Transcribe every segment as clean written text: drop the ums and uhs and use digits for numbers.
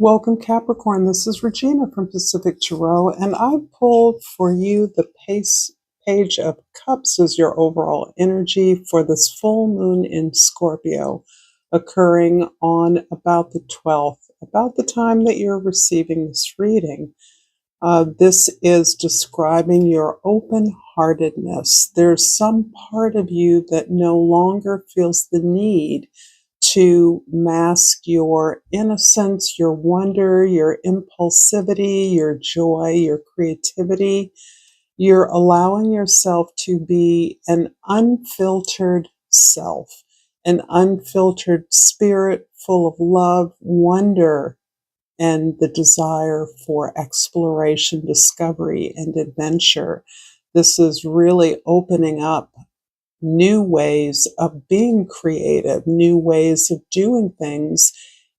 Welcome, Capricorn. This is Regina from Pacific Tarot, and I pulled for you the Page of Cups as your overall energy for this full moon in Scorpio, occurring on about the 12th, about the time that you're receiving this reading. This is describing your open-heartedness. There's some part of you that no longer feels the need to mask your innocence, your wonder, your impulsivity, your joy, your creativity. You're allowing yourself to be an unfiltered self, an unfiltered spirit full of love, wonder, and the desire for exploration, discovery, and adventure. This is really opening up new ways of being creative, new ways of doing things,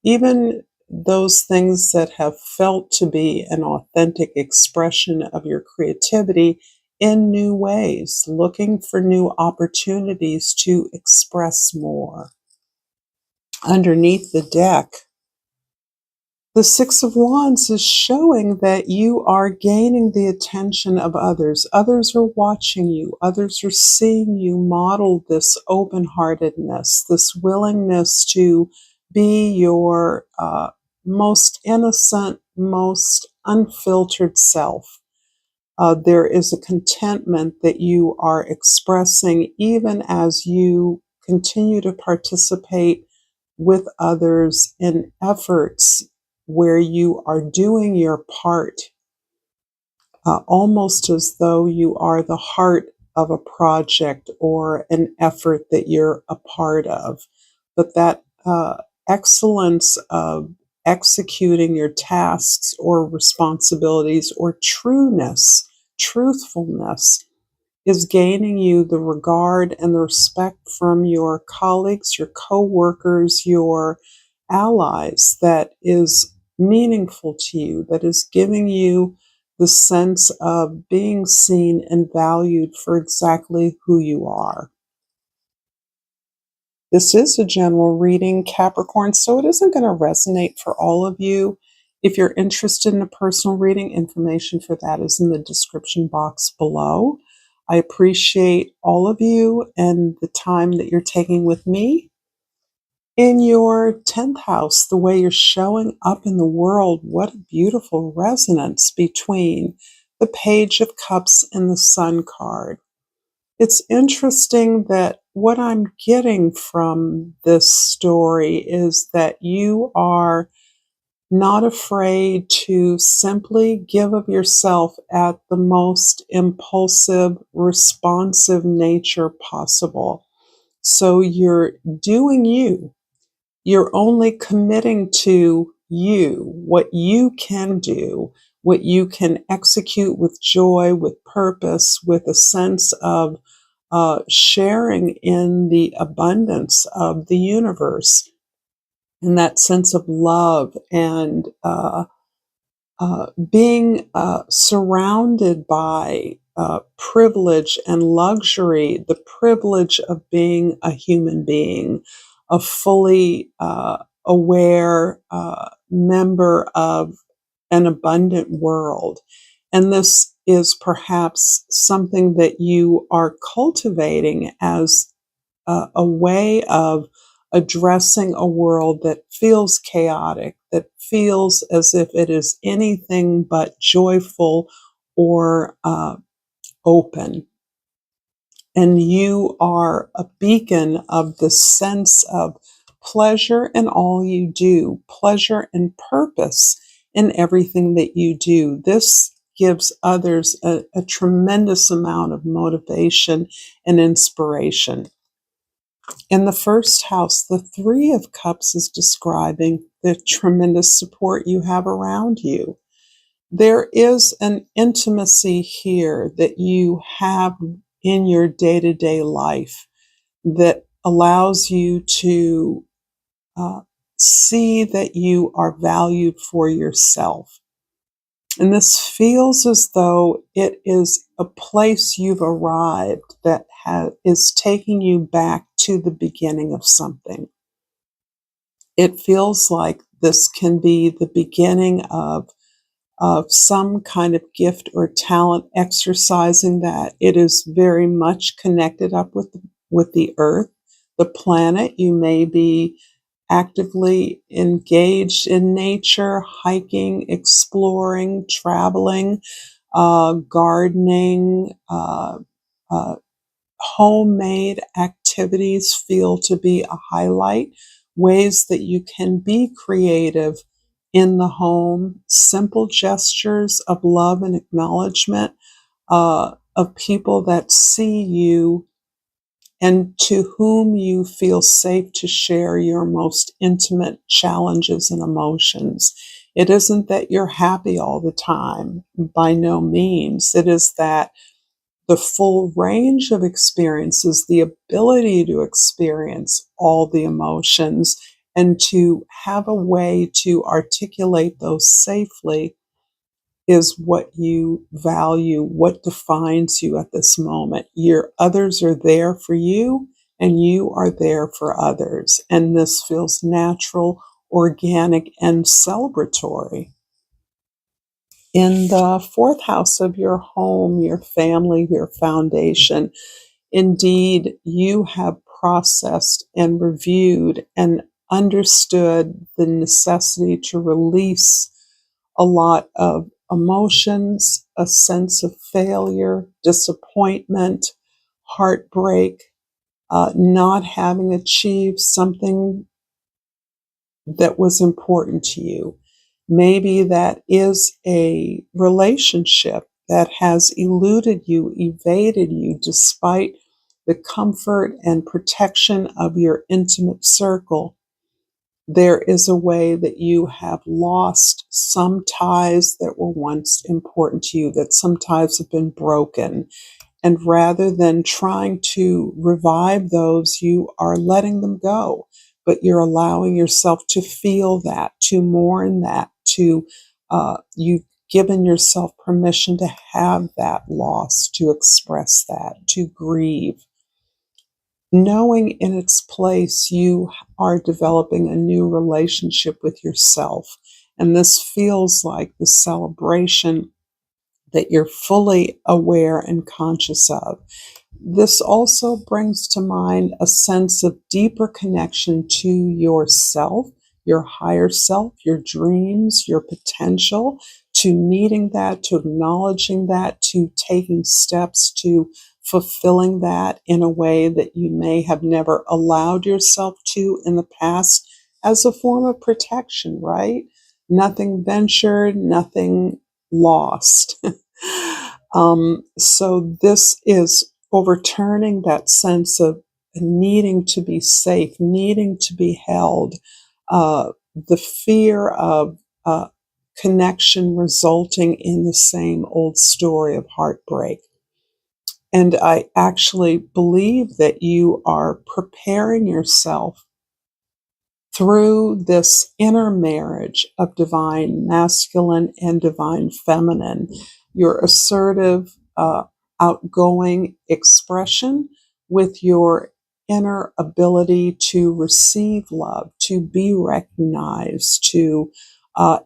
even those things that have felt to be an authentic expression of your creativity in new ways, looking for new opportunities to express more. Underneath the deck, the Six of Wands is showing that you are gaining the attention of others. Others are watching you. Others are seeing you model this open-heartedness, this willingness to be your most innocent, most unfiltered self. There is a contentment that you are expressing even as you continue to participate with others in efforts where you are doing your part, almost as though you are the heart of a project or an effort that you're a part of. But that excellence of executing your tasks or responsibilities or truthfulness, is gaining you the regard and the respect from your colleagues, your co-workers, your allies that is meaningful to you, that is giving you the sense of being seen and valued for exactly who you are. This is a general reading, Capricorn, so it isn't going to resonate for all of you. If you're interested in a personal reading, information for that is in the description box below. I appreciate all of you and the time that you're taking with me. In your 10th house, the way you're showing up in the world, what a beautiful resonance between the Page of Cups and the Sun card. It's interesting that what I'm getting from this story is that you are not afraid to simply give of yourself at the most impulsive, responsive nature possible. So you're doing you. You're only committing to you, what you can do, what you can execute with joy, with purpose, with a sense of sharing in the abundance of the universe, and that sense of love and being surrounded by privilege and luxury, the privilege of being a human being, a fully aware member of an abundant world. And this is perhaps something that you are cultivating as a way of addressing a world that feels chaotic, that feels as if it is anything but joyful or open. And you are a beacon of the sense of pleasure in all you do, pleasure and purpose in everything that you do. This gives others a tremendous amount of motivation and inspiration. In the first house, the Three of Cups is describing the tremendous support you have around you. There is an intimacy here that you have in your day-to-day life that allows you to see that you are valued for yourself. And this feels as though it is a place you've arrived that is taking you back to the beginning of something. It feels like This can be the beginning of some kind of gift or talent exercising that. It is very much connected up with the earth, the planet. You may be actively engaged in nature, hiking, exploring, traveling, gardening, uh, homemade activities feel to be a highlight, ways that you can be creative in the home, simple gestures of love and acknowledgement of people that see you and to whom you feel safe to share your most intimate challenges and emotions. It isn't that you're happy all the time, by no means. It is that the full range of experiences, the ability to experience all the emotions and to have a way to articulate those safely is what you value, what defines you at this moment. Your others are there for you and you are there for others. And this feels natural, organic, and celebratory. In the fourth house of your home, your family, your foundation, indeed, you have processed and reviewed and understood the necessity to release a lot of emotions, a sense of failure, disappointment, heartbreak, not having achieved something that was important to you. Maybe that is a relationship that has eluded you, evaded you, despite the comfort and protection of your intimate circle. There is a way that you have lost some ties that were once important to you, that some ties have been broken. And rather than trying to revive those, you are letting them go. But you're allowing yourself to feel that, to mourn that, you've given yourself permission to have that loss, to express that, to grieve. Knowing in its place, you are developing a new relationship with yourself. And this feels like the celebration that you're fully aware and conscious of. This also brings to mind a sense of deeper connection to yourself, your higher self, your dreams, your potential, to meeting that, to acknowledging that, to taking steps to fulfilling that in a way that you may have never allowed yourself to in the past as a form of protection, right? Nothing ventured, nothing lost. So this is overturning that sense of needing to be safe, needing to be held, the fear of connection resulting in the same old story of heartbreak. And I actually believe that you are preparing yourself through this inner marriage of divine masculine and divine feminine, your assertive, outgoing expression with your inner ability to receive love, to be recognized, to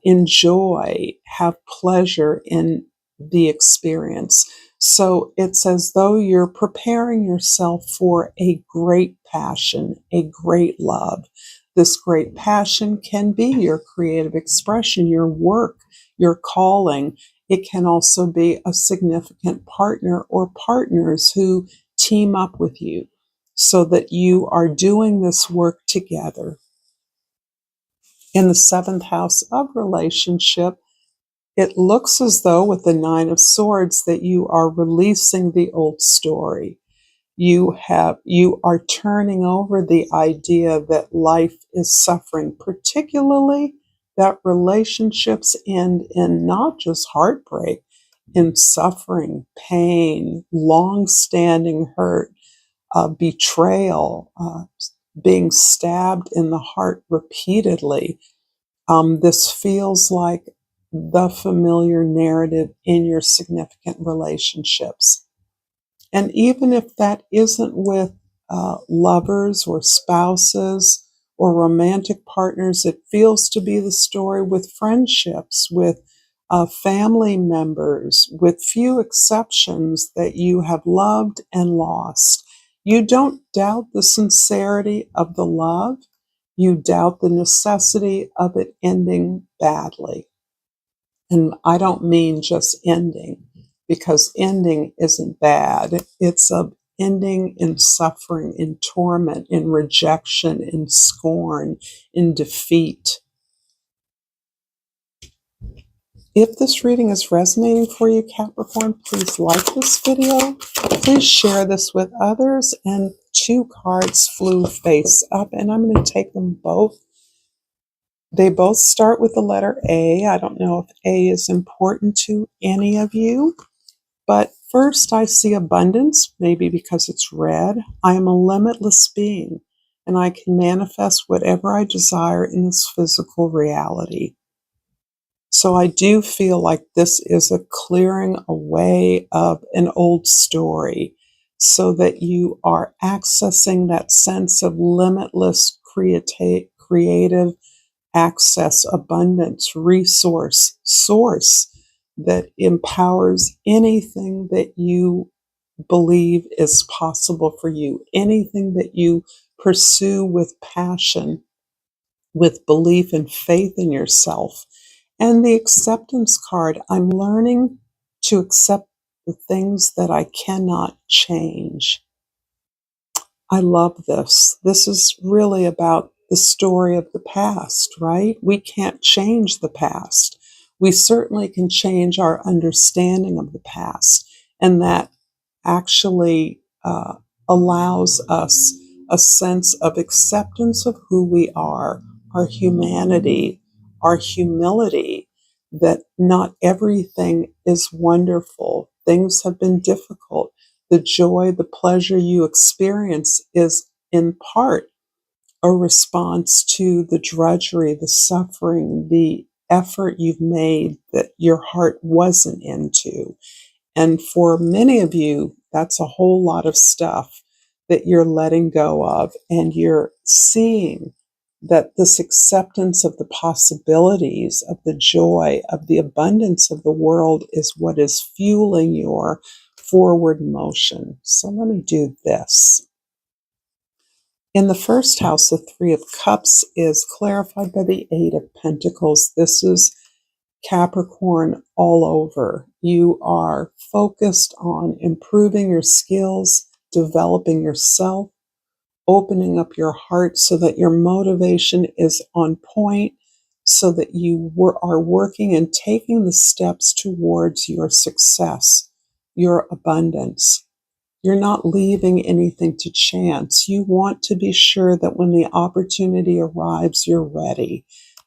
enjoy, have pleasure in the experience. So it's as though you're preparing yourself for a great passion, a great love. This great passion can be your creative expression, your work, your calling. It can also be a significant partner or partners who team up with you so that you are doing this work together. In the seventh house of relationship, it looks as though with the Nine of Swords that you are releasing the old story. You are turning over the idea that life is suffering, particularly that relationships end in not just heartbreak, in suffering, pain, long-standing hurt, betrayal, being stabbed in the heart repeatedly. This feels like the familiar narrative in your significant relationships. And even if that isn't with lovers or spouses or romantic partners. It feels to be the story with friendships, with family members, with few exceptions, that you have loved and lost. You don't doubt the sincerity of the love. You doubt the necessity of it ending badly. And I don't mean just ending, because ending isn't bad. It's a ending in suffering, in torment, in rejection, in scorn, in defeat. If this reading is resonating for you, Capricorn, please like this video. Please share this with others. And 2 cards flew face up, and I'm going to take them both. They both start with the letter A. I don't know if A is important to any of you. But first, I see abundance, maybe because it's red. I am a limitless being, and I can manifest whatever I desire in this physical reality. So I do feel like this is a clearing away of an old story, so that you are accessing that sense of limitless creative access, abundance, resource, source that empowers anything that you believe is possible for you, anything that you pursue with passion, with belief and faith in yourself. And the acceptance card, I'm learning to accept the things that I cannot change. I love this. This is really about the story of the past, right? We can't change the past. We certainly can change our understanding of the past. And that actually allows us a sense of acceptance of who we are, our humanity, our humility, that not everything is wonderful. Things have been difficult. The joy, the pleasure you experience is in part a response to the drudgery, the suffering, the effort you've made that your heart wasn't into. And for many of you, that's a whole lot of stuff that you're letting go of, and you're seeing that this acceptance of the possibilities, of the joy, of the abundance of the world is what is fueling your forward motion. So let me do this. In the first house, the 3 of Cups is clarified by the 8 of Pentacles. This is Capricorn all over. You are focused on improving your skills, developing yourself, opening up your heart so that your motivation is on point, so that you are working and taking the steps towards your success, your abundance. You're not leaving anything to chance. You want to be sure that when the opportunity arrives, you're ready.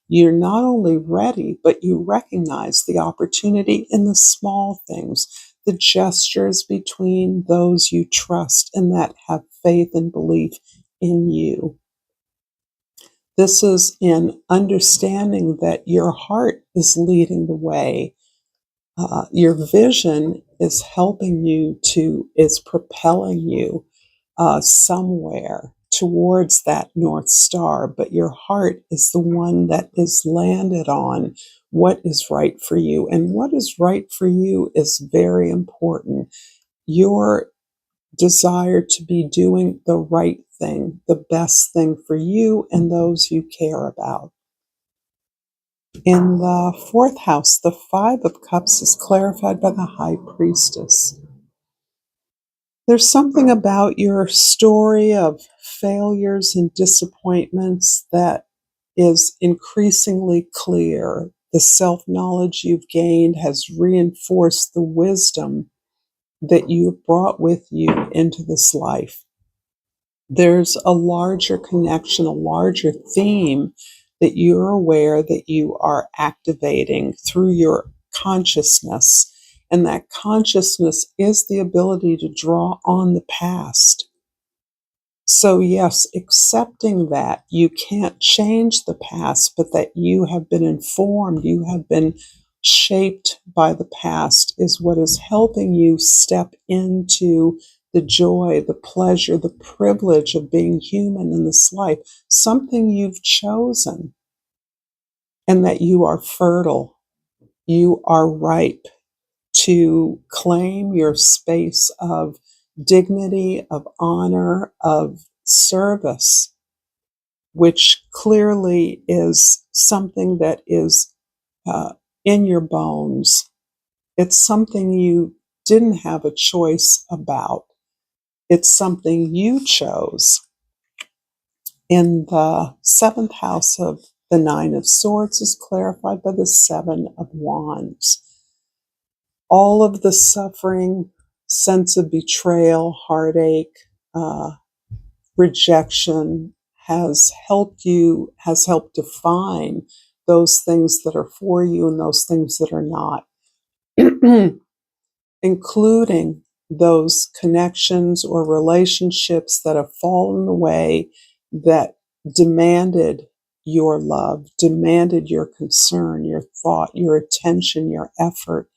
You're not only ready, but you recognize the opportunity in the small things, the gestures between those you trust and that have faith and belief in you. This is in understanding that your heart is leading the way. Your vision is helping you is propelling you somewhere towards that North Star, but your heart is the one that is landed on what is right for you. And what is right for you is very important. Your desire to be doing the right thing, the best thing for you and those you care about. In the 4th house, the 5 of Cups is clarified by the High Priestess. There's something about your story of failures and disappointments that is increasingly clear. The self-knowledge you've gained has reinforced the wisdom that you brought with you into this life. There's a larger connection, a larger theme that you're aware that you are activating through your consciousness. And that consciousness is the ability to draw on the past. So yes, accepting that you can't change the past, but that you have been informed, you have been shaped by the past, is what is helping you step into the joy, the pleasure, the privilege of being human in this life, something you've chosen, and that you are fertile, you are ripe to claim your space of dignity, of honor, of service, which clearly is something that is in your bones. It's something you didn't have a choice about. It's something you chose. In the seventh house of the Nine of Swords is clarified by the Seven of Wands. All of the suffering, sense of betrayal, heartache, rejection has helped define those things that are for you and those things that are not, including those connections or relationships that have fallen away that demanded your love, demanded your concern, your thought, your attention, your effort.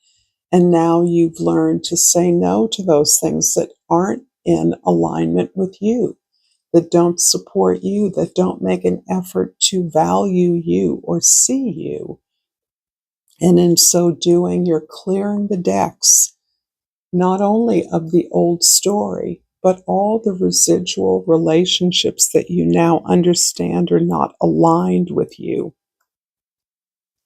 And now you've learned to say no to those things that aren't in alignment with you, that don't support you, that don't make an effort to value you or see you. And in so doing, you're clearing the decks, not only of the old story, but all the residual relationships that you now understand are not aligned with you.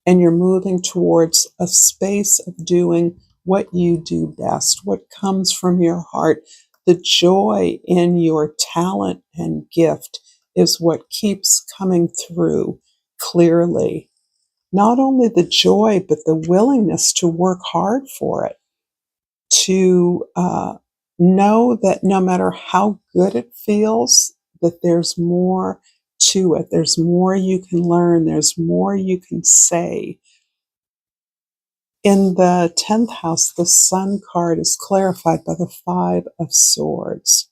And you're moving towards a space of doing what you do best, what comes from your heart. The joy in your talent and gift is what keeps coming through clearly. Not only the joy, but the willingness to work hard for it, to know that no matter how good it feels, that there's more to it. There's more you can learn. There's more you can say. In the 10th house, the Sun card is clarified by the Five of Swords.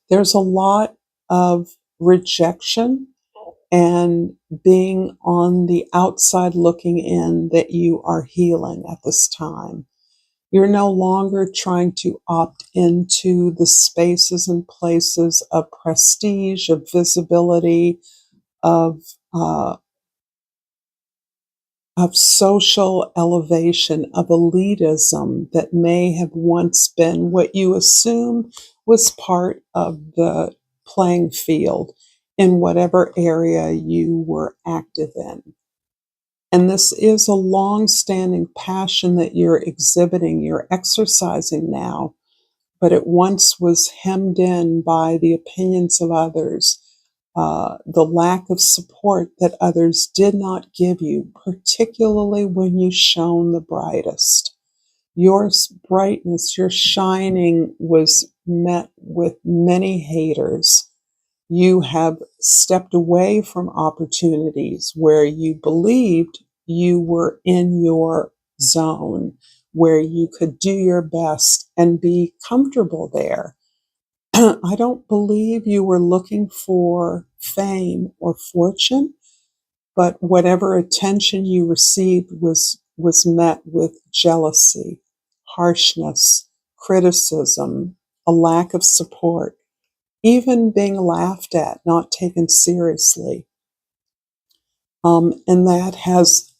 There's a lot of rejection and being on the outside looking in that you are healing at this time. You're no longer trying to opt into the spaces and places of prestige, of visibility, of social elevation, of elitism that may have once been what you assumed was part of the playing field in whatever area you were active in. And this is a long-standing passion that you're exhibiting, you're exercising now, but it once was hemmed in by the opinions of others, the lack of support that others did not give you, particularly when you shone the brightest. Your brightness, your shining was met with many haters. You have stepped away from opportunities where you believed you were in your zone, where you could do your best and be comfortable there. I don't believe you were looking for fame or fortune, but whatever attention you received was met with jealousy, harshness, criticism, a lack of support, even being laughed at, not taken seriously. And that has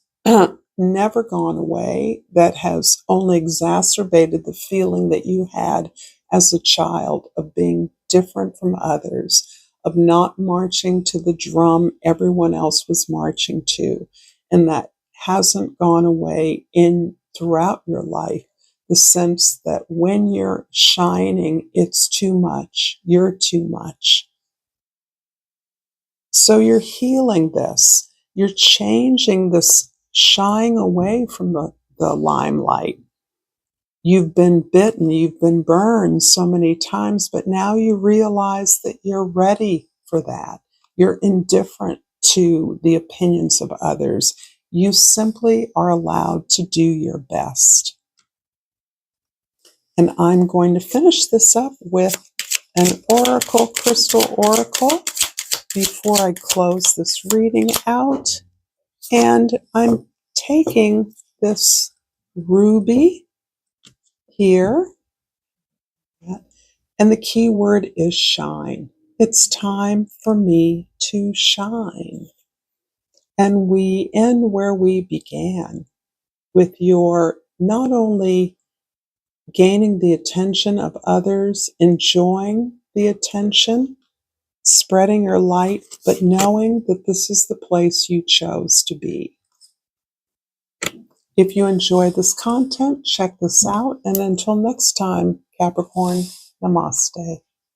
never gone away. That has only exacerbated the feeling that you had as a child of being different from others, of not marching to the drum everyone else was marching to. And that hasn't gone away throughout your life. The sense that when you're shining, it's too much. You're too much. So you're healing this. You're changing this shying away from the limelight. You've been bitten, you've been burned so many times, but now you realize that you're ready for that. You're indifferent to the opinions of others. You simply are allowed to do your best. And I'm going to finish this up with an oracle, crystal oracle, before I close this reading out. And I'm taking this ruby here, And the key word is shine. It's time for me to shine. And we end where we began, with your not only gaining the attention of others, enjoying the attention, spreading your light, but knowing that this is the place you chose to be. If you enjoy this content, check this out. And until next time, Capricorn, namaste.